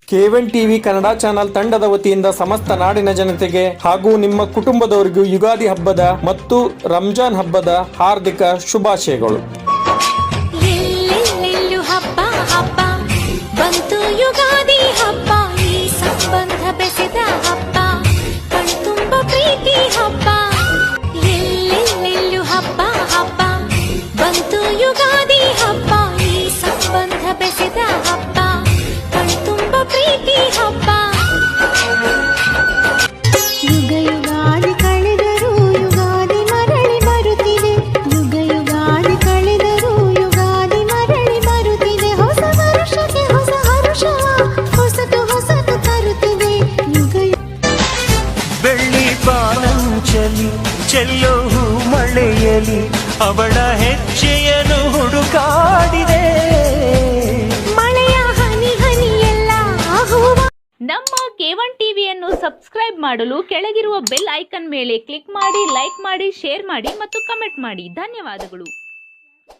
K1 TV Kannada channel ತಂಡದ ವತಿಯಿಂದ ಸಮಸ್ತ ನಾಡಿನ ಜನತೆಗೆ ಹಾಗೂ ನಿಮ್ಮ ಕುಟುಂಬದವರಿಗೂ ಯುಗಾದಿ ಹಬ್ಬದ ಮತ್ತು ರಂಜಾನ್ ಹಬ್ಬದ ಹಾರ್ದಿಕ ಶುಭಾಶಯಗಳು. ಎಲ್ಲೆಲ್ಲೆಲ್ಲೂ ಹಬ್ಬ ಹಬ್ಬ ಬಂತು ಯುಗಾದಿ ಹಬ್ಬ, ಈ ಸಂಬಂಧ ಬೆಸೆದ ಹಬ್ಬ, ಕಣ್ತುಂಬ ಪ್ರೀತಿ ಹಬ್ಬ. ಎಲ್ಲೆಲ್ಲೆಲ್ಲೂ ಹಬ್ಬ ಹಬ್ಬ ಬಂತು ಯುಗಾದಿ ಹಬ್ಬ, ಈ ಸಂಬಂಧ ಬೆಸೆದ ಹಬ್ಬ, ಕಣ್ತುಂಬ ಪ್ರೀತಿ ಹಬ್ಬ. ಯುಗ ಯುಗಾದಿ ಕಳೆದರೂ ಯುಗಾದಿ ಮರಳಿ ಬರುತ್ತಿದೆ, ಯುಗ ಯುಗಾದಿ ಕಳೆದರೂ ಯುಗಾದಿ ಮರಳಿ ಬರುತ್ತಿದೆ. ಹೊಸ ವರುಷಕ್ಕೆ ಹೊಸ ಹರುಷವ ಹೊಸತು ಹೊಸತು ತರುತ್ತಿದೆ. ಯುಗ ಬೆಳ್ಳಿ ಬಾನಂಚಲಿ ಚೆಲ್ಲೋ ಮಳೆಯಲಿ ಅವಳ ಹೆಜ್ಜೆಯನ್ನು ಹುಡುಕಾಡಿದೆ. ಮಳೆಯ ಹನಿ ಹನಿಯೆಲ್ಲ ಹೂವ. ನಮ್ಮ K1 ಟಿವಿಯನ್ನು ಸಬ್ಸ್ಕ್ರೈಬ್ ಮಾಡಲು ಕೆಳಗಿರುವ ಬೆಲ್ ಐಕಾನ್ ಮೇಲೆ ಕ್ಲಿಕ್ ಮಾಡಿ, ಲೈಕ್ ಮಾಡಿ, ಶೇರ್ ಮಾಡಿ ಮತ್ತು ಕಮೆಂಟ್ ಮಾಡಿ. ಧನ್ಯವಾದಗಳು.